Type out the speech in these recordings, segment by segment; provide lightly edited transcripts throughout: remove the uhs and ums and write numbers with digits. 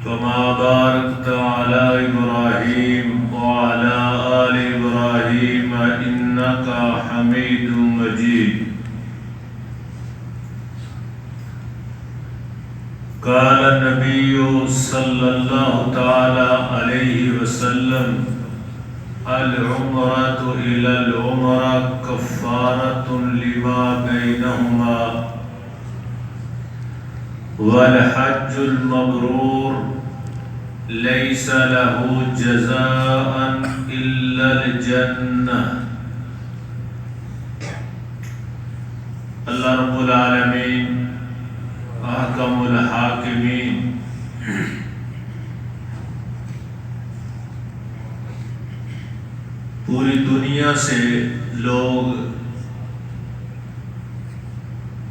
كما باركت على إبراهيم وعلى آل إبراهيم إنك حميد مجيد. قال النبي صلى الله تعالى عليه وسلم: العمرة إلى العمرة كفارة لما بينهما، والحج المبرور ليس له جزاء إلا الجنة. اللہ رب العالمین احکم الحاکمین پوری دنیا سے لوگ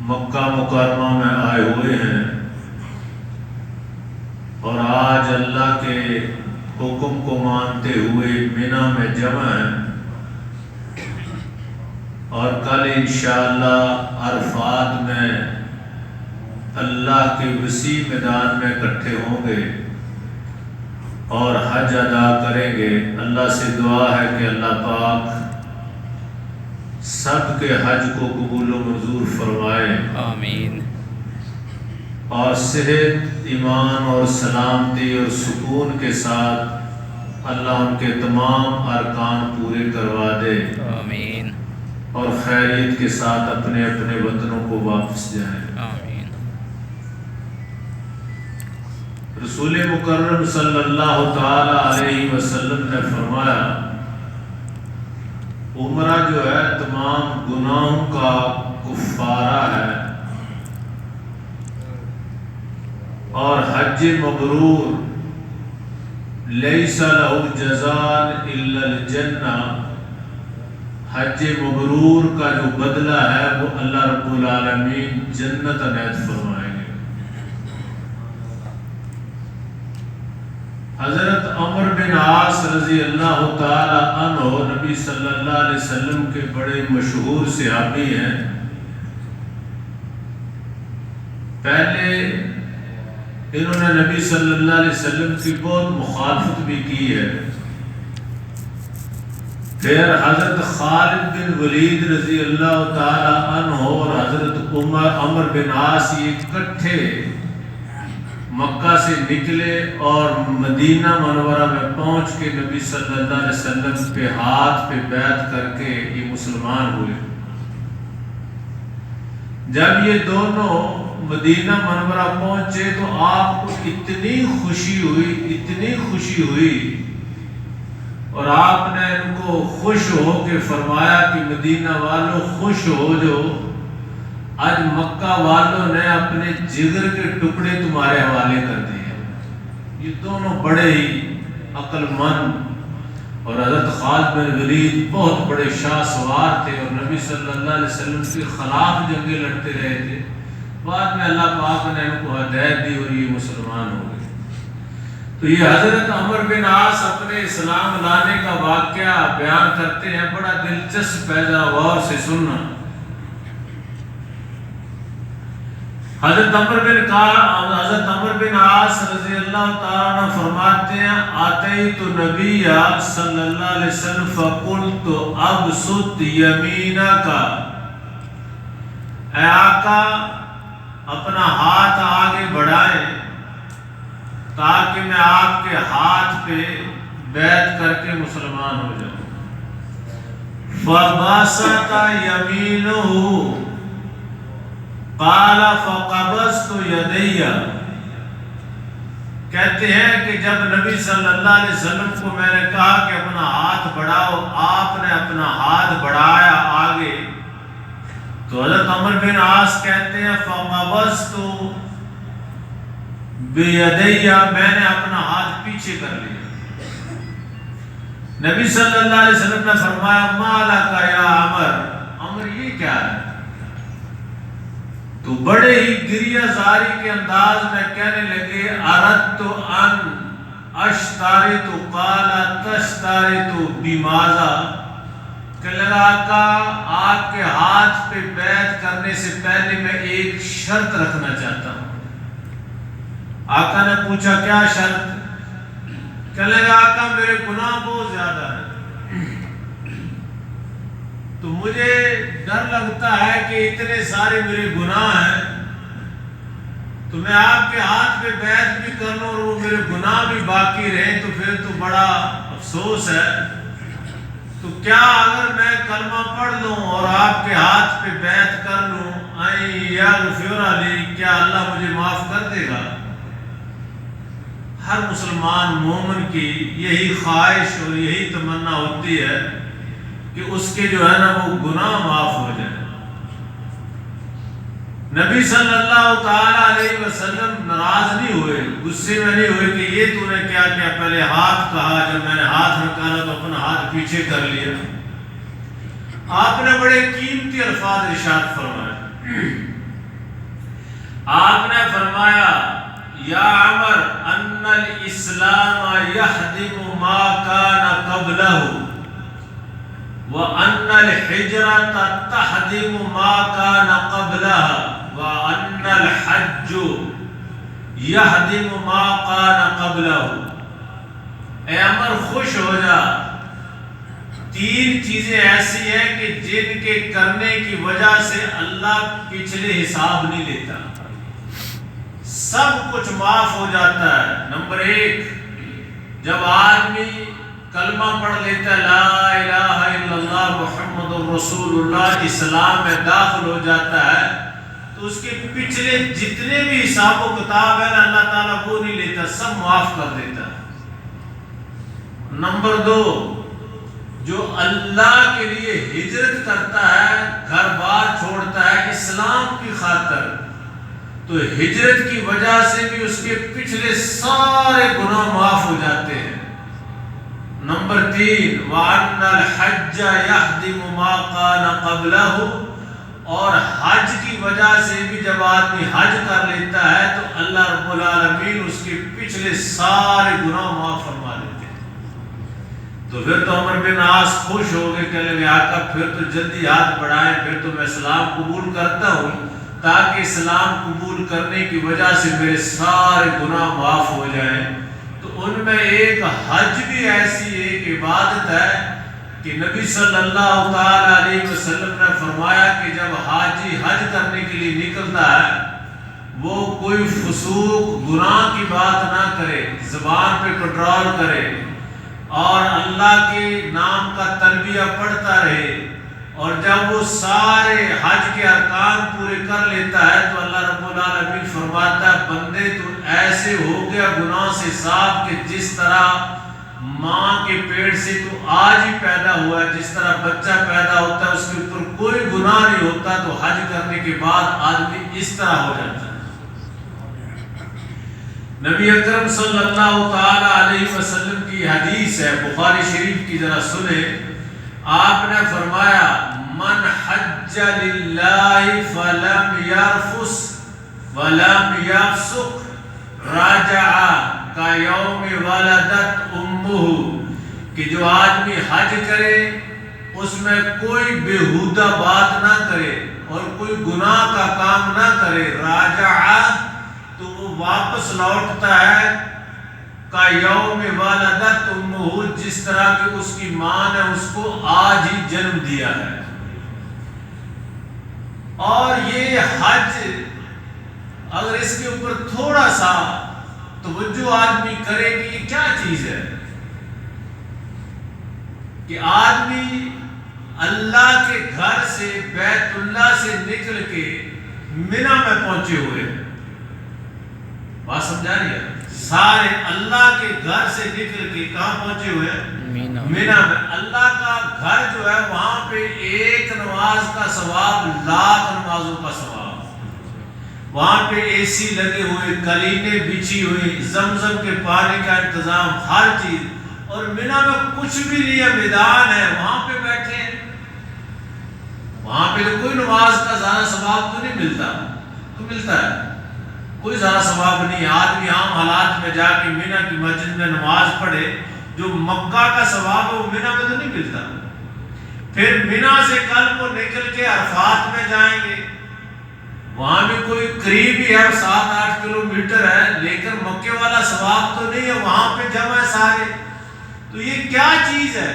مکہ مکرمہ میں آئے ہوئے ہیں اور آج اللہ کے حکم کو مانتے ہوئے منی میں جمع ہیں، اور کل انشاءاللہ عرفات میں اللہ کے وسیع میدان میں اکٹھے ہوں گے اور حج ادا کریں گے۔ اللہ سے دعا ہے کہ اللہ پاک سب کے حج کو قبول و منظور فرمائے، آمین، اور صحت، ایمان اور سلامتی اور سکون کے ساتھ اللہ ان کے تمام ارکان پورے کروا دے، آمین، اور خیریت کے ساتھ اپنے اپنے وطنوں کو واپس جائیں، آمین۔ رسول مکرم صلی اللہ تعالی علیہ وسلم نے فرمایا، عمرہ جو ہے تمام گناہوں کا کفارہ ہے، اور حج مبرور لیس لہ جزاء الا الجنہ، حج مبرور کا جو بدلہ ہے وہ اللہ رب العالمین جنت عنایت فرمائیں گے۔ حضرت عمر بن عاص رضی اللہ تعالی عنہ نبی صلی اللہ علیہ وسلم کے بڑے مشہور صحابی ہیں۔ پہلے انہوں نے نبی صلی اللہ علیہ وسلم کی بہت مخالفت بھی کی ہے، پھر حضرت خالد بن ولید رضی اللہ تعالی عنہ اور حضرت عمر بن عاص یہ اکٹھے مکہ سے نکلے اور مدینہ منورہ میں پہنچ کے نبی صلی اللہ علیہ وسلم پہ ہاتھ پہ بیعت کر کے یہ مسلمان ہوئے۔ جب یہ دونوں مدینہ منورہ پہنچے تو آپ کو اتنی خوشی ہوئی اور آپ نے ان کو خوش ہو کے فرمایا کہ مدینہ والوں خوش ہو جو آج مکہ والوں نے اپنے جگر کے ٹکڑے تمہارے حوالے کر دیے۔ یہ دونوں بڑے ہی عقل مند، اور حضرت خالد بن ولید بہت بڑے شاہ سوار تھے اور نبی صلی اللہ علیہ وسلم کے خلاف جنگیں لڑتے رہے تھے۔ بعد میں اللہ پاک نے ان کو ہدایت دی اور یہ مسلمان ہو گئے۔ تو یہ حضرت عمر بن عاص اپنے اسلام لانے کا واقعہ بیان کرتے ہیں، بڑا دلچسپ ہے، ذرا غور سے سننا۔ حضرت عمر بن عاص رضی اللہ تعالیٰ عنہ فرماتے ہیں، آتیت نبی صلی اللہ علیہ وسلم فقلت ابسط یمینک، اے آقا اپنا ہاتھ آگے بڑھائیں تاکہ میں آپ کے ہاتھ پہ بیعت کر کے مسلمان ہو جاؤں۔ فبسط یمینہ قال فقبضت یدی، کہتے ہیں کہ جب نبی صلی اللہ علیہ وسلم کو میں نے کہا کہ اپنا ہاتھ بڑھاؤ، آپ نے اپنا ہاتھ بڑھایا آگے، تو حضرت عمر بن عاص کہتے ہیں فقبضت بیدی، میں نے اپنا ہاتھ پیچھے کر لیا۔ نبی صلی اللہ علیہ وسلم نے فرمایا ما لک یا عمر، یہ کیا ہے؟ تو بڑے ہی گریہ زاری کے انداز میں کہنے لگے اردت ان اشترط قال تشترط بماذا، کہ لگا کا آپ کے ہاتھ پہ بیعت کرنے سے پہلے میں ایک شرط رکھنا چاہتا ہوں۔ آقا نے پوچھا کیا شرط؟ کہنے لگا آقا میرے گناہ بہت زیادہ ہے، تو مجھے ڈر لگتا ہے کہ اتنے سارے میرے گناہ ہیں تو میں آپ کے ہاتھ پہ بیعت بھی کر لوں اور وہ میرے گناہ بھی باقی رہیں تو پھر تو بڑا افسوس ہے، تو کیا اگر میں کلمہ پڑھ لوں اور آپ کے ہاتھ پہ بیعت کر لوں یغفر لی، کیا اللہ مجھے معاف کر دے گا؟ ہر مسلمان مومن کی یہی خواہش اور یہی تمنا ہوتی ہے کہ اس کے جو ہے نا وہ گناہ معاف ہو جائے۔ نبی صلی اللہ تعالی علیہ وسلم ناراض نہیں ہوئے، غصے میں نہیں ہوئے کہ یہ تو نے کیا کیا، پہلے ہاتھ کہا، جب میں نے ہاتھ نکالا تو اپنا ہاتھ پیچھے کر لیا۔ آپ نے بڑے قیمتی الفاظ ارشاد فرمائے، آپ نے فرمایا یا عمر ان الاسلام یہدم ما کان قبلہ وَأَنَّ الْحِجْرَةَ تَحْدِمُ مَا كَانَ قَبْلَهَا وَأَنَّ الْحَجُّ يَحْدِمُ مَا كَانَ قَبْلَهُ۔ اے عمر خوش ہو جا، تین چیزیں ایسی ہیں کہ جن کے کرنے کی وجہ سے اللہ پچھلے حساب نہیں لیتا، سب کچھ معاف ہو جاتا ہے۔ نمبر ایک، جب آدمی کلمہ پڑھ لیتا ہے لا الہ الا اللہ محمد الرسول اللہ، اسلام میں داخل ہو جاتا ہے تو اس کے پچھلے جتنے بھی حساب و کتاب ہے نا اللہ تعالیٰ وہ نہیں لیتا، سب معاف کر دیتا ہے۔ نمبر دو، جو اللہ کے لیے ہجرت کرتا ہے، گھر بار چھوڑتا ہے اسلام کی خاطر، تو ہجرت کی وجہ سے بھی اس کے پچھلے سارے گناہ معاف ہو جاتے ہیں۔ نمبر تین، وَأَنَّ الْحَجَّ يَحْدِمُ مَا كَانَ قَبْلَهُ، اور حج کی وجہ سے بھی جب آدمی حج کر لیتا ہے تو اللہ رب العالمین اس کے پچھلے سارے گناہ معاف فرما دیتے ہیں۔ تو پھر تو عمر بن عاص خوش ہو گئے، کہنے لگے آقا پھر تو جلدی ہاتھ بڑھائیں، پھر تو میں اسلام قبول کرتا ہوں تاکہ اسلام قبول کرنے کی وجہ سے میرے سارے گناہ معاف ہو جائیں۔ تو ان میں ایک حج بھی ایسی ایک عبادت ہے کہ نبی صلی اللہ تعالی علیہ وسلم نے فرمایا کہ جب حاجی حج کرنے کے لیے نکلتا ہے وہ کوئی فسوق گناہ کی بات نہ کرے، زبان پہ کنٹرول کرے اور اللہ کے نام کا تلبیہ پڑھتا رہے، اور جب وہ سارے حج کے ارکان پورے کر لیتا ہے تو اللہ رب العالمین فرماتا ہے بندے تو ایسے ہو گیا گناہ سے صاف کہ جس طرح ماں کے پیٹ سے تو آج ہی پیدا ہوا ہے، جس طرح بچہ پیدا ہوتا ہے اس کے اوپر کوئی گناہ نہیں ہوتا، تو حج کرنے کے بعد آدمی اس طرح ہو جاتا ہے۔ نبی اکرم صلی اللہ تعالی علیہ وسلم کی حدیث ہے، بخاری شریف کی، ذرا سنیں۔ آپ نے فرمایا من حج للہ فلم یرفس ولم یفسق رجع کیوم ولدت امہ، کہ جو آدمی حج کرے اس میں کوئی بےہودہ بات نہ کرے اور کوئی گناہ کا کام نہ کرے، راجع تو وہ واپس لوٹتا ہے کا یوم ولدت امہ، جس طرح کہ اس کی ماں نے اس کو آج ہی جنم دیا ہے۔ اور یہ حج اگر اس کے اوپر تھوڑا سا توجہ آدمی کرے کہ یہ کیا چیز ہے، کہ آدمی اللہ کے گھر سے بیت اللہ سے نکل کے منی میں پہنچے ہوئے، بات سمجھا رہی ہے؟ سارے اللہ کے گھر سے نکل کے کہاں پہنچے ہوئے ہیں؟ منی میں۔ اللہ کا گھر جو ہے وہاں پہ ایک نماز کا ثواب لاکھ نمازوں کا ثواب، وہاں پہ اے سی لگے ہوئے، قالینیں بچھی ہوئی، زمزم کے پانی کا انتظام، ہر چیز، اور منی میں کچھ بھی نہیں ہے، میدان ہے، وہاں پہ بیٹھے ہیں۔ وہاں پہ تو کوئی نماز کا زیادہ ثواب تو نہیں ملتا، تو ملتا ہے کوئی زیادہ ثواب نہیں۔ آدمی عام حالات میں جا کے منی کی مسجد میں نماز پڑھے، جو مکہ کا ثواب ہے وہ منی میں تو نہیں ملتا۔ پھر منی سے کل کو نکل کے عرفات میں جائیں گے، وہاں بھی کوئی قریب ہی ہے 7-8 کلومیٹر ہے، لیکن مکے والا ثواب تو نہیں ہے، وہاں پہ جمع ہے سارے۔ تو یہ کیا چیز ہے؟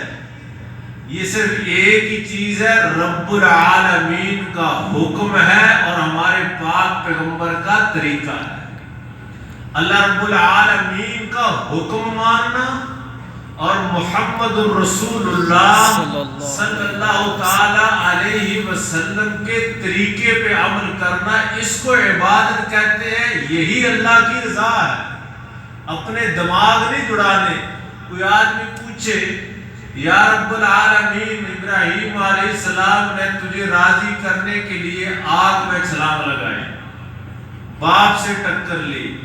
یہ صرف ایک ہی چیز ہے، رب العالمین کا حکم ہے اور ہمارے پاک پیغمبر کا طریقہ ہے۔ اللہ رب العالمین کا حکم ماننا اور محمد الرسول اللہ صلی اللہ تعالی علیہ وسلم کے طریقے پہ عمل کرنا، اس کو عبادت کہتے ہیں۔ یہی اللہ کی رضا ہے، اپنے دماغ نہیں جڑانے۔ کوئی آدمی پوچھے یا رب العالمین ابراہیم علیہ السلام نے تجھے راضی کرنے کے لیے آگ میں چھلانگ لگائی، باپ سے ٹکر لی،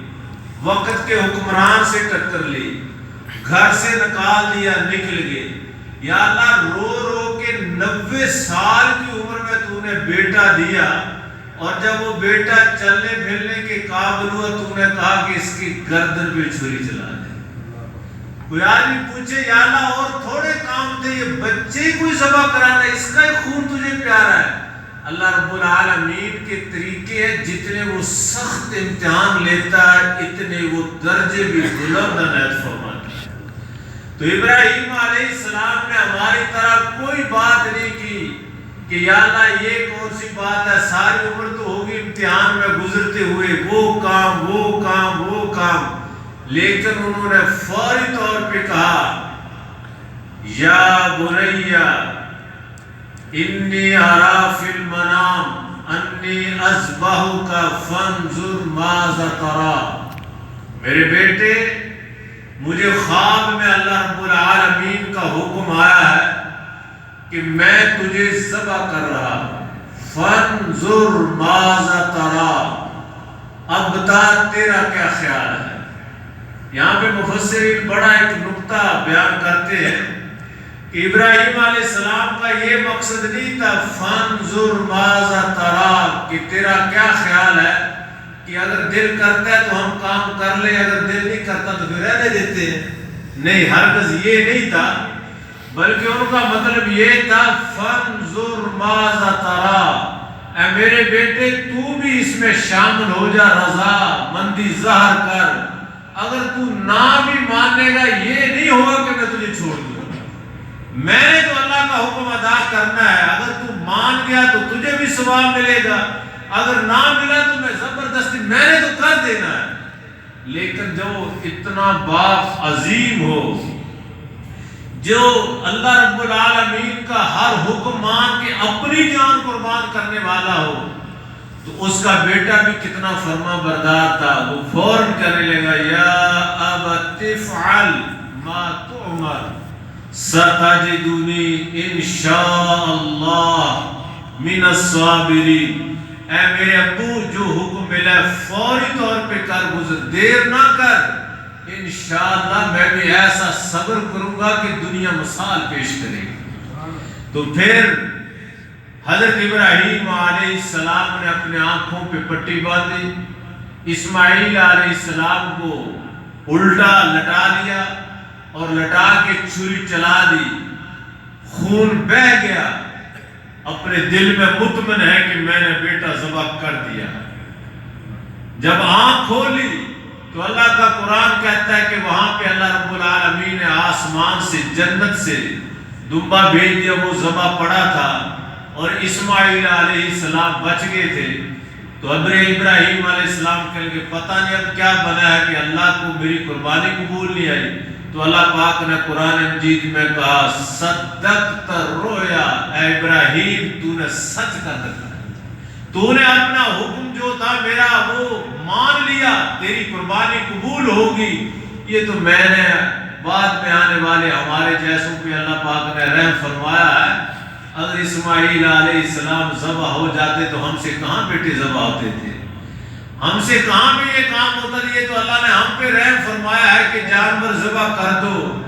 وقت کے حکمران سے ٹکر لی، گھر سے نکال دیا، نکل گئے، یا اللہ رو رو کے 90 سال کی عمر میں تو نے بیٹا دیا، اور جب وہ بیٹا چلنے پھرنے کے قابل ہوا تو نے کہا کہ اس کی گردن پہ چھری چلا دے۔ کوئی آدمی پوچھے یا اللہ اور تھوڑے کام تھے، یہ بچے کوئی ذبح کرانا، اس کا خون تجھے پیارا ہے۔ اللہ رب العالمین کے طریقے ہیں، جتنے وہ سخت امتحان لیتا ہے اتنے وہ درجے بھی بلند عنایت فرماتا ہے۔ تو ابراہیم علیہ السلام نے ہماری طرح کوئی بات نہیں کی کہ یا اللہ یہ کون سی بات ہے، ساری عمر تو ہوگی امتحان میں گزرتے ہوئے، وہ کام وہ کام وہ کام، لیکن انہوں نے فوری طور پہ کہا یا بنیا انی ارا فی المنام انی اذبحک فانظر ماذا تری، میرے بیٹے مجھے خواب میں اللہ رب العالمین کا حکم آیا ہے کہ میں تجھے ذبح کر رہا ہوں، فانظر ماذا تری، اب بتا تیرا کیا خیال ہے۔ یہاں پہ مفسرین بڑا ایک نقطہ بیان کرتے ہیں کہ ابراہیم علیہ السلام کا یہ مقصد نہیں تھا فانظر ماذا تری کہ تیرا کیا خیال ہے، کہ اگر دل کرتا ہے تو ہم کام کر لیں، اگر دل نہیں کرتا تو پھر رہنے دیتے ہیں۔ نہیں، ہرگز یہ نہیں تھا، بلکہ ان کا مطلب یہ تھا فانظر ماذا تری، اے میرے بیٹے تو بھی اس میں شامل ہو جا، رضا مندی ظاہر کر، اگر تو نہ بھی مانے گا یہ نہیں ہوگا کہ میں تجھے چھوڑ دوں، میں نے تو اللہ کا حکم ادا کرنا ہے، اگر تو مان گیا تو تجھے بھی ثواب ملے گا، اگر نہ ملا تو میں زبردستی، میں نے تو کر دینا ہے۔ لیکن جو اتنا باپ عظیم ہو، جو اللہ رب العالمین کا ہر حکم مان کے اپنی جان قربان کرنے والا ہو، تو اس کا بیٹا بھی کتنا فرما بردار تھا، وہ فوراً کہنے لگا یا ابت افعل ما تؤمر ستجدنی انشاء اللہ من الصابرین، اے میرے ابو جو حکم ملا فوری طور پہ کر، گزر دیر نہ کر، انشاءاللہ میں بھی ایسا صبر کروں گا کہ دنیا مثال پیش کرے گی۔ تو پھر حضرت ابراہیم علیہ السلام نے اپنے آنکھوں پہ پٹی باندھی، اسماعیل علیہ السلام کو الٹا لٹا لیا اور لٹا کے چھری چلا دی، خون بہہ گیا، اپنے دل میں مطمئن ہے کہ میں نے بیٹا ذبح کر دیا۔ جب آنکھ کھولی تو اللہ کا قرآن کہتا ہے کہ وہاں پہ اللہ رب العالمین نے آسمان سے، جنت سے دمبا بھیج دیا، وہ ذبح پڑا تھا اور اسماعیل علیہ السلام بچ گئے تھے۔ تو ابراہیم علیہ السلام کہنے کہ پتہ نہیں اب کیا بنا ہے کہ اللہ کو میری قربانی قبول نہیں آئی۔ تو اللہ پاک نے قرآن مجید میں کہا صدقت الرؤیا، اے ابراہیم تو نے سچ کا دکھا، تو نے اپنا حکم جو تھا میرا وہ مان لیا، تیری قربانی قبول ہوگی۔ یہ تو میں نے بعد میں آنے والے ہمارے جیسوں پہ اللہ پاک نے رحم فرمایا ہے۔ اگر اسماعیل علیہ السلام ذبح ہو جاتے تو ہم سے کہاں بیٹے ذبح ہوتے تھے، ہم سے کہاں بھی یہ کام ہوتا ہے۔ یہ تو اللہ نے ہم پہ رحم فرمایا ہے کہ جانور ذبح کر دو،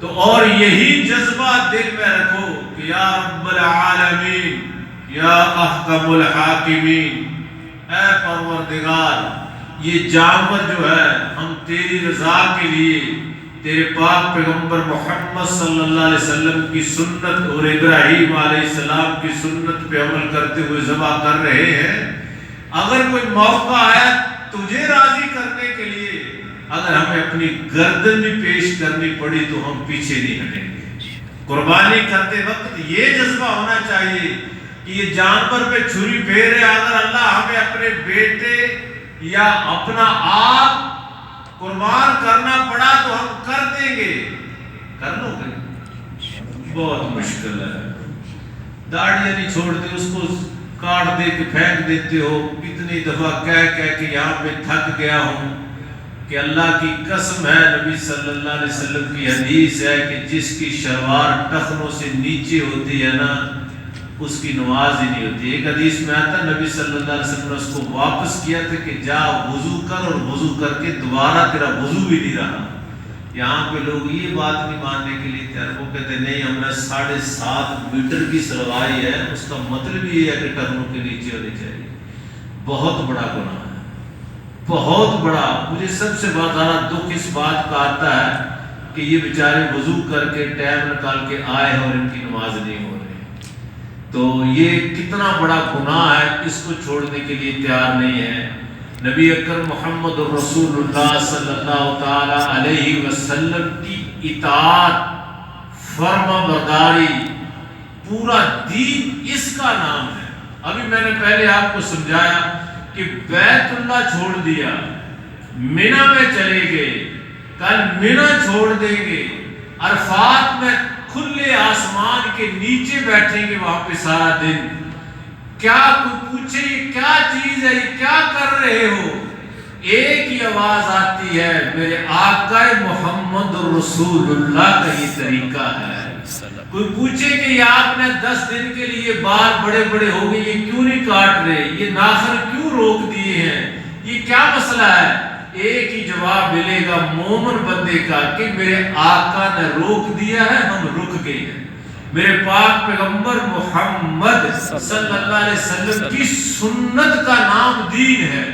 تو اور یہی جذبہ دل میں رکھو کہ یا رب العالمین یا احکم الحاکمین، اے پروردگار یہ جانور جو ہے ہم تیری رضا کے لیے تیرے پاک پیغمبر محمد صلی اللہ علیہ وسلم کی سنت اور ابراہیم علیہ السلام کی سنت پہ عمل کرتے ہوئے ذبح کر رہے ہیں، اگر کوئی موقع آیا تجھے راضی کرنے کے لیے، اگر ہمیں اپنی گردن بھی پیش کرنی پڑی تو ہم پیچھے نہیں ہٹیں گے۔ قربانی کرتے وقت یہ جذبہ ہونا چاہیے کہ یہ جانور پہ چھری پھیر ہے، اگر اللہ ہمیں اپنے بیٹے یا اپنا آپ قربان کرنا پڑا تو ہم کر دیں گے۔ کر لو گے؟ بہت مشکل ہے۔ داڑھیاں نہیں چھوڑتے، اس کو کاٹ دے کے پھینک دیتے ہو۔ کتنی دفعہ کہہ کے یہاں پہ تھک گیا ہوں کہ اللہ کی قسم ہے، نبی صلی اللہ علیہ وسلم کی حدیث ہے کہ جس کی شلوار ٹخنوں سے نیچے ہوتی ہے نا، اس کی نماز ہی نہیں ہوتی۔ ایک حدیث میں آتا نبی صلی اللہ علیہ وسلم نے اس کو واپس کیا تھا کہ جا وضو کر، اور وضو کر کے دوبارہ تیرا وضو بھی نہیں رہا۔ یہاں پہ لوگ یہ بات نہیں ماننے کے لیے تیار، وہ کہتے نہیں ہم نے 7.5 میٹر کی سلوائی ہے، اس کا مطلب یہ ہے کہ ٹخنوں کے نیچے ہونی چاہیے۔ بہت بڑا گناہ ہے، بہت بڑا۔ مجھے سب سے زیادہ دکھ اس بات کا آتا ہے کہ یہ بیچارے وضو کر کے ٹائم نکال کے آئے ہیں اور ان کی نماز نہیں ہو رہی۔ تو یہ کتنا بڑا گناہ ہے، اس کو چھوڑنے کے لیے تیار نہیں ہے۔ نبی اکرم محمد رسول اللہ صلی اللہ تعالی علیہ وسلم کی اطاعت، فرما برداری، پورا دین اس کا نام ہے۔ ابھی میں نے پہلے آپ کو سمجھایا کہ بیت اللہ چھوڑ دیا، منی میں چلے گئے، کل منی چھوڑ دیں گے، عرفات میں کھلے آسمان کے نیچے بیٹھیں گے وہاں پہ سارا دن۔ کیا کوئی پوچھے یہ کیا چیز ہے، یہ کیا کر رہے ہو؟ ایک ہی آواز آتی ہے، میرے آقا محمد رسول اللہ کا یہ طریقہ ہے۔ کوئی پوچھے کہ یہ آپ نے 10 دن کے لیے بال بڑے بڑے ہو گئے، یہ کیوں نہیں کاٹ رہے، یہ ناخن کیوں روک دیے ہیں، یہ کیا مسئلہ ہے؟ ایک ہی جواب ملے گا مومن بندے کا کہ میرے آقا نے روک دیا ہے، ہم رک گئے ہیں۔ میرے پاک پیغمبر محمد صلی اللہ علیہ وسلم کی سنت کا نام دین ہے۔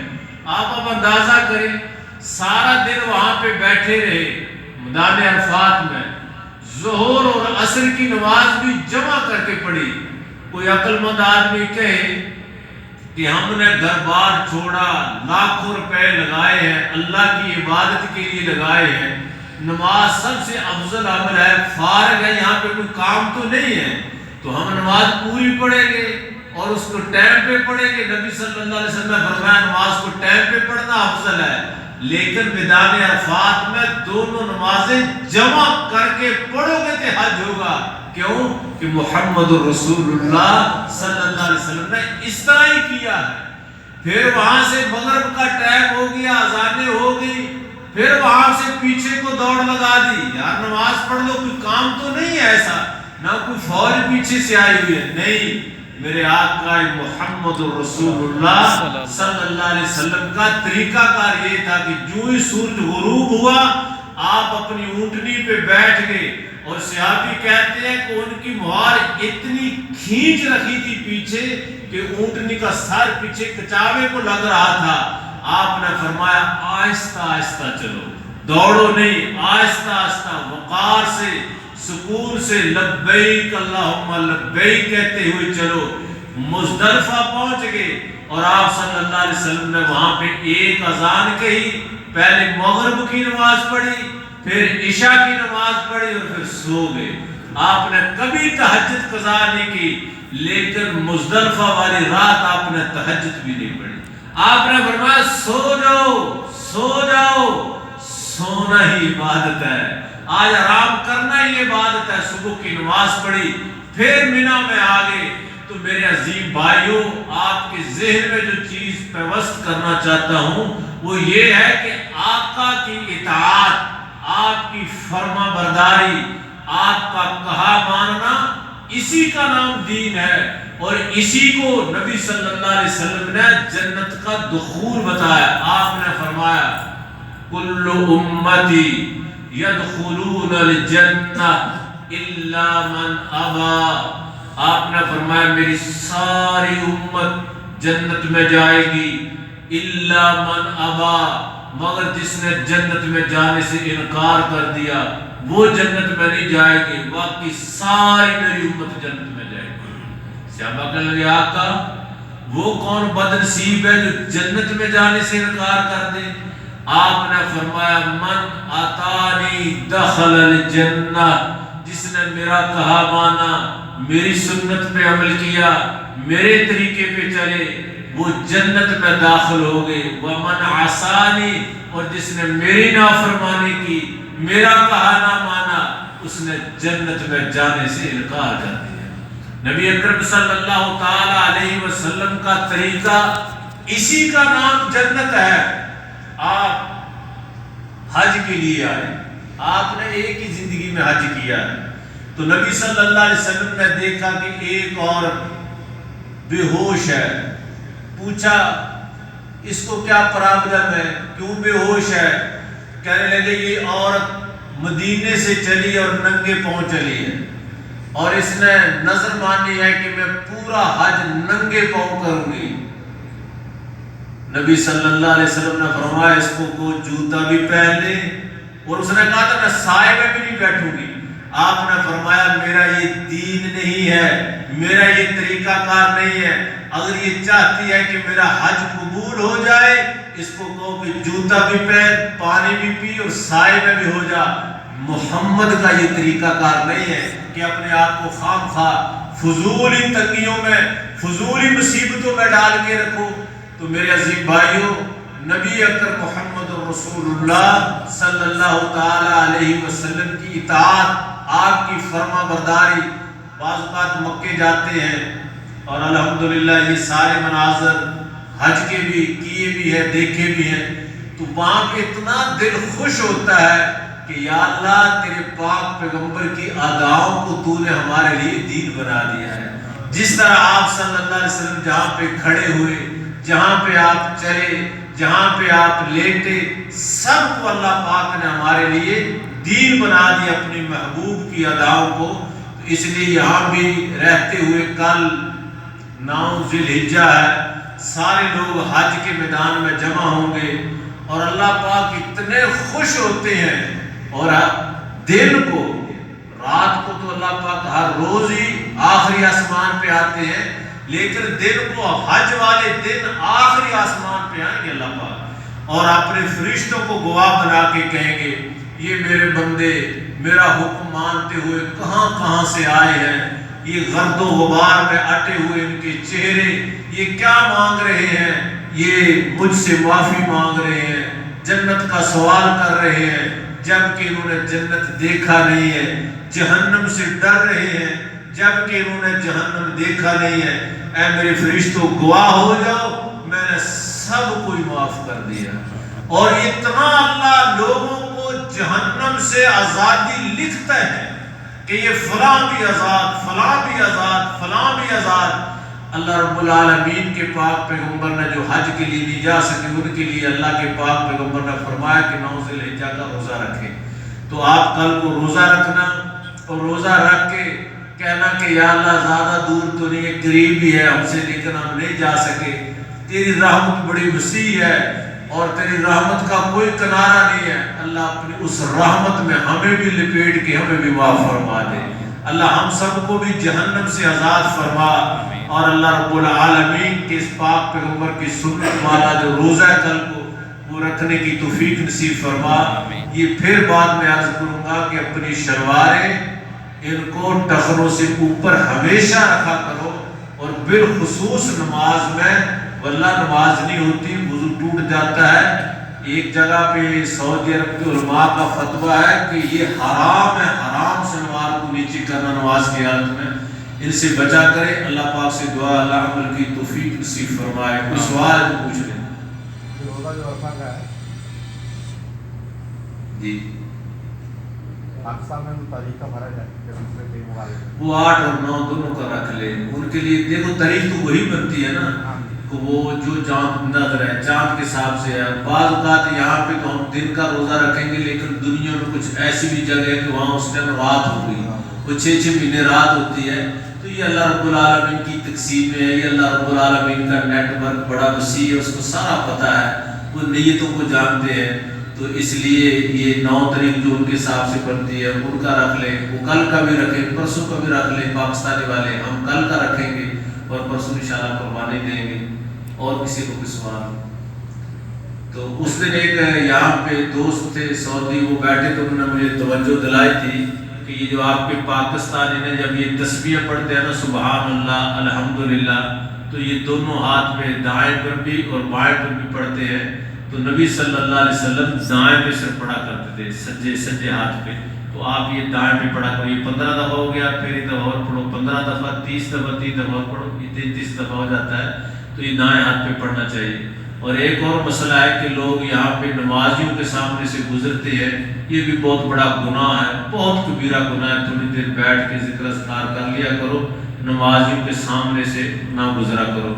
آپ اب اندازہ کریں، سارا دن وہاں پہ بیٹھے رہے میدان عرفات میں، ظہر اور عصر کی نماز بھی جمع کر کے پڑھی۔ کوئی عقل مند آدمی کہے کہ ہم نے گھر بار چھوڑا، لاکھوں روپے لگائے ہیں، اللہ کی عبادت کے لیے لگائے ہیں، نماز سب سے افضل عمل ہے، فارغ ہے، یہاں پہ کوئی کام تو نہیں ہے، تو ہم نماز پوری پڑھیں گے اور اس کو ٹائم پہ پڑھیں گے۔ نبی صلی اللہ علیہ وسلم نے فرمایا نماز کو ٹائم پہ پڑھنا افضل ہے، لیکن میدان عرفات میں دونوں نمازیں جمع کر کے پڑھو گے تو حج ہوگا۔ کیوں؟ کہ محمد رسول اللہ صلی اللہ علیہ وسلم نے اس طرح ہی کیا ہے۔ پھر وہاں سے مغرب کا ٹائم ہو گیا، اذانیں ہو گئی، پھر وہاں سے پیچھے کو دوڑ لگا دی، یار نماز پڑھ لو، کوئی کام تو نہیں ہے ایسا، نہ کوئی فوج پیچھے سے آئی ہوئی ہے، نہیں۔ میرے آقا محمد رسول اللہ صلی اللہ علیہ وسلم کا طریقہ کار یہ تھا کہ جو ہی سورج غروب ہوا آپ اپنی اونٹنی پہ بیٹھ گئے، اور صحابی کہتے ہیں کہ ان کی مہار اتنی کھینچ رکھی تھی پیچھے کہ اونٹنی کا سر پیچھے کچاوے کو لگ رہا تھا۔ آپ نے فرمایا آہستہ آہستہ چلو، دوڑو نہیں، آہستہ آہستہ وقار سے، سکون سے لبیک اللہم لبیک کہتے ہوئے چلو۔ مزدلفہ پہنچ گئے اور آپ صلی اللہ علیہ وسلم نے وہاں پہ ایک اذان کہی، پہلے مغرب کی نماز پڑھی، پھر عشاء کی نماز پڑھی اور پھر سو گئے۔ آپ نے کبھی تہجد قضا نہیں کی، لیکن مزدلفہ والی رات آپ نے تہجد بھی نہیں پڑھی۔ آپ نے فرمایا سو جاؤ، سو جاؤ، سونا ہی عبادت ہے، آج آرام کرنا ہی عبادت ہے۔ صبح کی نماز پڑھی، پھر منی میں آ گئے۔ تو میرے عظیم بھائیوں، آپ کے ذہن میں جو چیز پیوست کرنا چاہتا ہوں وہ یہ ہے کہ آقا کی اطاعت، آپ کی فرما برداری، آپ کا کہا ماننا، اسی کا نام دین ہے، اور اسی کو نبی صلی اللہ علیہ وسلم نے جنت کا دخول بتایا۔ آپ نے فرمایا کل امتی یدخلون الجنہ الا من ابا۔ آپ نے فرمایا میری ساری امت جنت میں جائے گی، الا من ابا، مگر جس نے جنت میں جانے سے انکار کر دیا وہ جنت میں نہیں جائے گی، باقی ساری میری امت جنت میں جائے گی۔ صحابہ کہنے لگے آقا وہ کون بدنصیب ہے جو جنت میں جانے سے انکار کر دے؟ آپ نے فرمایا من آتانی دخل الجنہ، جس نے میرا کہا مانا، میری سنت پہ عمل کیا، میرے طریقے پہ چلے، وہ جنت میں داخل ہو گئے۔ ومن عصانی، اور جس نے میری نافرمانی کی، میرا کہا نہ مانا، اس نے جنت میں جانے سے انکار کر دیا۔ نبی اکرم صلی اللہ تعالی علیہ وسلم کا طریقہ، اسی کا نام جنت ہے۔ آپ حج کے لیے آئے، آپ نے ایک ہی زندگی میں حج کیا ہے، تو نبی صلی اللہ علیہ وسلم نے دیکھا کہ ایک عورت بے ہوش ہے، پوچھا اس کو کیا پرابلم ہے، کیوں بے ہوش ہے؟ کہنے لگے یہ عورت مدینے سے چلی اور ننگے پاؤں چلی ہے، اور اس نے نظر مانی ہے کہ میں پورا حج ننگے پاؤں کروں گی۔ نبی صلی اللہ علیہ وسلم نے فرمایا اس کو جوتا بھی پہن لے، اور اس نے کہا تھا میں سائے میں بھی نہیں بیٹھوں گی۔ آپ نے فرمایا میرا یہ دین نہیں ہے، میرا یہ طریقہ کار نہیں ہے، اگر یہ چاہتی ہے کہ میرا حج قبول ہو جائے، اس کو کہو کہ جوتا بھی پہن، پانی بھی پی اور سائے میں بھی ہو جا۔ محمد کا یہ طریقہ کار نہیں ہے کہ اپنے آپ کو خام خواہ فضولی تنگیوں میں، فضولی مصیبتوں میں ڈال کے رکھو۔ تو میرے عزیز بھائیوں، نبی اکرم محمد رسول اللہ صلی اللہ تعالی علیہ وسلم کی اطاعت، آپ کی فرما برداری، بعض اوقات مکے جاتے ہیں اور الحمدللہ یہ سارے مناظر حج کے بھی کیے بھی ہیں، دیکھے بھی ہیں، تو وہاں پہ اتنا دل خوش ہوتا ہے کہ یا اللہ تیرے پاک پیغمبر کی اداؤں کو تو نے ہمارے لیے دین بنا دیا ہے۔ جس طرح آپ صلی اللہ علیہ وسلم جہاں پہ کھڑے ہوئے، جہاں پہ آپ چلے، جہاں پہ آپ لیٹے، سب کو اللہ پاک نے ہمارے لیے دین بنا دیا اپنی محبوب کی اداؤں کو۔ اس لیے یہاں بھی رہتے ہوئے کل 9 ذی الحجہ ہے، سارے لوگ حج کے میدان میں جمع ہوں گے، اور اللہ پاک اتنے خوش ہوتے ہیں، اور دن کو، رات کو تو اللہ پاک ہر روز ہی آخری آسمان پہ آتے ہیں، لیکن دن کو، حج والے دن آخری آسمان پہ آئیں گے اللہ پاک، اور اپنے فرشتوں کو گواہ بنا کے کہیں گے یہ میرے بندے میرا حکم مانتے ہوئے کہاں کہاں سے آئے ہیں، یہ گرد و غبار میں اٹے ہوئے ان کے چہرے، یہ کیا مانگ رہے ہیں؟ یہ مجھ سے معافی مانگ رہے ہیں، جنت کا سوال کر رہے ہیں، جبکہ انہوں نے جنت دیکھا نہیں ہے، جہنم سے ڈر رہے ہیں جبکہ انہوں نے جہنم دیکھا نہیں ہے۔ اے میرے فرشتوں گواہ ہو جاؤ، میں نے سب کو معاف کر دیا۔ اور اتنا اللہ لوگوں کو جہنم سے آزادی لکھتا ہے کہ یہ فلاں بھی آزاد، فلاں بھی آزاد، فلاں بھی آزاد۔ اللہ رب العالمین کے پاک پیغمبر نے جو حج کے لیے نہیں جا سکے، ان کے لیے اللہ کے پاک پیغمبر نے فرمایا کہ 9 ذی الحجہ کا روزہ رکھیں۔ تو آپ کل کو روزہ رکھنا، اور روزہ رکھ کے کہنا کہ یا اللہ زیادہ دور تو نہیں ہے، قریب ہی ہے ہم سے، لیکن ہم نہیں جا سکے، تیری رحمت بڑی وسیع ہے اور تیری رحمت کا کوئی کنارہ نہیں ہے۔ اللہ اپنی اس رحمت میں ہمیں بھی لپیٹ کے ہمیں بھی معاف فرما دے۔ اللہ ہم سب کو بھی جہنم سے آزاد فرما، اور اللہ رب العالمین کے اس پاک پیغمبر کی سنت والا جو روزہ کل کو وہ رکھنے کی توفیق نصیب فرما۔ یہ پھر بعد میں عرض کروں گا کہ اپنی شلواریں ان کو ٹخنوں سے اوپر ہمیشہ رکھا کرو، اور بالخصوص نماز میں، واللہ نماز نہیں ہوتی، وضو ٹوٹ جاتا ہے۔ ایک جگہ پہ سعودی عرب کے علماء کا فتویٰ ہے کہ یہ حرام ہے، حرام شلوار کو نیچے کرنا نماز کی حالت میں، ان سے بچا کرے۔ اللہ پاک سے دعا اللہ عمل کی توفیق نصیب فرمائے۔ کوئی سوال ہے تو پوچھ لیں۔ روزہ جو رکھا گیا ہے جی، پاکستان میں تاریخ کا بھرا جائے کہ مسلم ڈے مبارک، وہ 8 اور 9 دونوں کا رکھ لے، ان کے لیے دیکھو تاریخ تو وہی بنتی ہے نا، کہ وہ جو چاند نظر ہے چاند کے حساب سے ہے۔ بعض اوقات یہاں پہ تو ہم دن کا روزہ رکھیں گے، لیکن دنیا میں کچھ ایسی بھی جگہ ہے کہ وہاں اس ٹائم رات ہو گئی، وہ 6 مہینے رات ہوتی ہے۔ تو یہ اللہ رب العالمین کی تقسیم ہے، یہ اللہ رب العالمین کا نیٹ ورک بڑا وسیع ہے، اس کو سارا پتہ ہے، وہ نیتوں کو جانتے ہیں۔ تو اس لیے یہ 9 تاریخ جو ان کے حساب سے بنتی ہے ان کا رکھ لیں، وہ کل کا بھی رکھیں، پرسوں کا بھی رکھ لیں، پاکستانی والے ہم کل کا رکھیں گے، اور پرسوں انشاءاللہ قربانی دیں گے، اور کسی کو کوئی سوال؟ تو اس دن ایک یہاں پہ دوست تھے سعودی، وہ بیٹھے تو انہوں نے مجھے توجہ دلائی تھی کہ یہ جو آپ کے پاکستانی نے جب یہ تسبیح پڑھتے ہیں نا سبحان اللہ الحمدللہ، تو یہ دونوں ہاتھ میں دائیں پر بھی اور بائیں پر بھی پڑھتے ہیں۔ تو نبی صلی اللہ علیہ وسلم دائیں پہ صرف پڑھا کرتے تھے، سجے ہاتھ پہ، تو آپ یہ دائیں پہ پڑھا کرو۔ یہ 15 دفعہ ہو گیا، پھر ایک دفعہ اور پڑھو، 15 دفعہ، 30 دفعہ، 30 دفعہ اور پڑھو، یہ 33 دفعہ ہو جاتا ہے۔ تو یہ دائیں ہاتھ پہ پڑھنا چاہیے۔ اور ایک اور مسئلہ ہے کہ لوگ یہاں پہ نمازیوں کے سامنے سے گزرتے ہیں، یہ بھی بہت بڑا گناہ ہے، بہت کبیرہ گناہ ہے۔ تھوڑی دیر بیٹھ کے ذکر اذکار کر لیا کرو، نمازیوں کے سامنے سے نہ گزرا کرو۔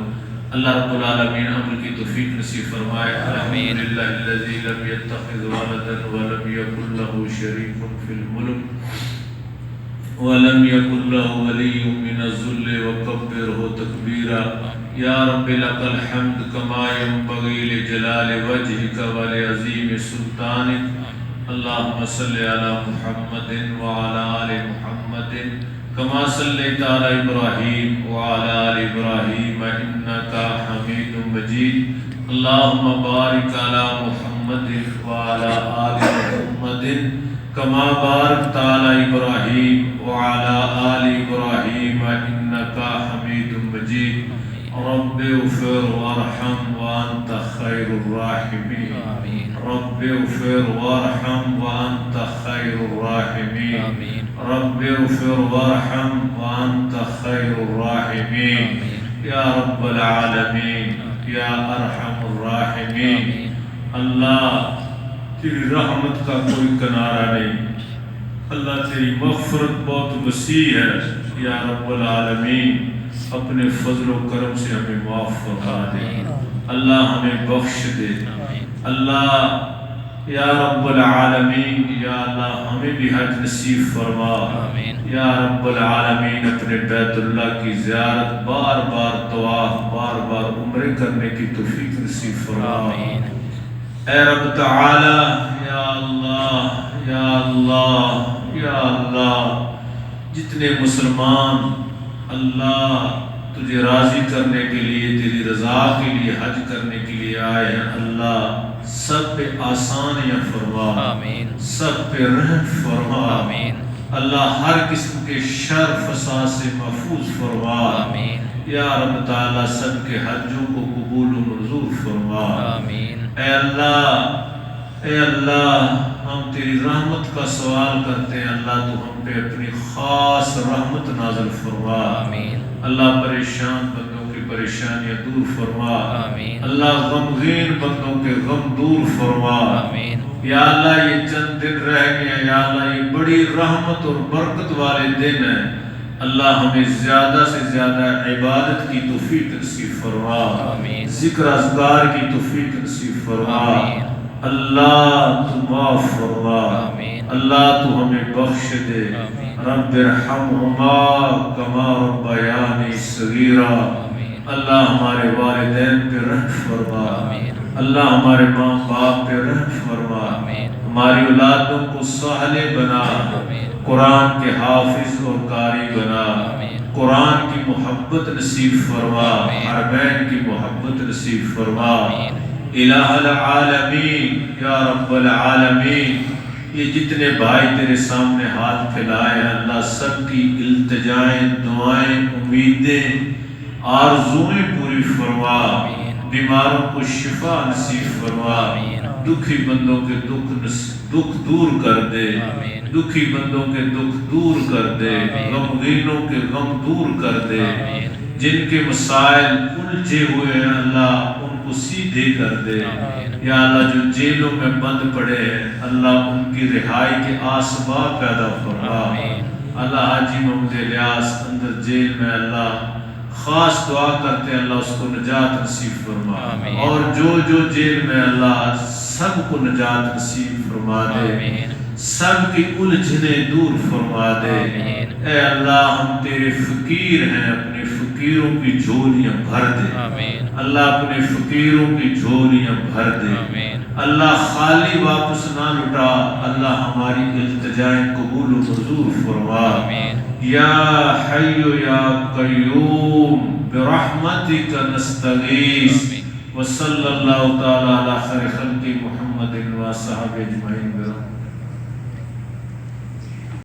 اللہ رب العالمین عمل کی توفیق نصیب فرمائے۔ الحمدللہ الذی لم یتخذ ولدا ولم یکن له شریک فی الملک ولم یکن له ولی من الذل وکبرہ تکبیرا۔ یا رب لک الحمد کما ینبغی لجلال وجہک ولعظیم سلطانک۔ اللہم صلی علی محمد وعلی آل محمد کما صلیت علی ابراہیم وعلی آل ابراہیم انک حمید مجید۔ اللہم بارک علی محمد وعلی آل محمد کما بارکت علی ابراہیم وعلی آل ابراہیم انک حمید مجید۔ رب اغفر وارحم وانت خیر الراحمین، رب اغفر وارحم وانت خیر الراحمین، رب اغفر وارحم وانت خیر الراحمین۔ یا رب العالمین، یا ارحم الراحمین۔ اللہ تیری رحمت کا کوئی کنارہ نہیں، اللہ تیری مغفرت بہت وسیع ہے۔ یا رب العالمین اپنے فضل و کرم سے ہمیں معاف فرما دے، اللہ ہمیں بخش دے، اللہ یا رب العالمین، یا اللہ ہمیں بھی حج نصیب فرما، یا رب العالمین اپنے بیت اللہ کی زیارت، بار بار طواف، بار بار عمرے کرنے کی توفیق نصیب فرما۔ اے رب تعالی، یا اللہ یا اللہ یا اللہ، جتنے مسلمان اللہ تجھے راضی کرنے کے لیے، تیری رضا کے لیے حج کرنے کے لیے آئے ہیں، اللہ سب پہ آسانیاں فرما، سب پہ رحم فرما، اللہ ہر قسم کے شر فساد سے محفوظ فرما۔ یا رب تعالیٰ سب کے حجوں کو قبول و منظور فرما۔ اے اللہ، اے اللہ ہم تیری رحمت کا سوال کرتے ہیں، اللہ تو ہم پہ اپنی خاص رحمت نازل فرما۔ اللہ پریشان بندوں کی پریشانیاں دور فرما، اللہ غمگین بندوں کے غم دور فرما۔ یا اللہ یہ چند دن رہ گئے ہیں، یا اللہ یہ بڑی رحمت اور برکت والے دن ہیں، اللہ ہمیں زیادہ سے زیادہ عبادت کی توفیق نصیب فرما، ذکر اذکار کی توفیق نصیب فرما۔ اللہ تو معاف فرما، اللہ تو ہمیں بخش دے۔ رب ارحمہما کما ربیانی صغیرا۔ اللہ ہمارے والدین پہ رحم فرما، اللہ ہمارے ماں باپ پہ رحم فرما، ہماری اولادوں کو صالح بنا، قرآن کے حافظ اور قاری بنا، قرآن کی محبت نصیب فرما، حرمین کی محبت نصیب فرما۔ الہ العالمین، یا رب العالمین یہ جتنے بھائی تیرے سامنے ہاتھ پھیلائے ہیں، اللہ سب کی التجائیں، دعائیں، امیدیں، آرزویں پوری فرما، بیماروں کو شفا نصیب فرما، دکھی بندوں کے دکھ دور کر دے، دکھی بندوں کے دکھ دور کر دے، غمگینوں کے غم دور کر دے، جن کے مسائل الجھے ہوئے ہیں اللہ ان کو سیدھے کر دے۔ یا اللہ جو جیلوں میں بند پڑے ہیں اللہ ان کی رہائی کے اسباب پیدا فرما۔ اللہ حاجی محمد الیاس اندر جیل میں اللہ خاص دعا کرتے ہیں، اللہ اس کو نجات نصیب فرما، اور جو جیل میں اللہ سب کو نجات نصیب فرما دے، سب کی الجھنیں دور فرما دے۔ اے اللہ ہم تیرے فقیر ہیں، اپنے فقیروں کی جھولیاں بھر دے، اللہ اپنے فقیروں کی جھولیاں بھر دے، اللہ خالی واپس نہ لٹا، اللہ ہماری التجائیں قبول و منظور فرما۔ یا حی یا قیوم برحمتك نستغيث وصلى الله تعالى على خير خلق محمد وصحبه اجمعين برحمته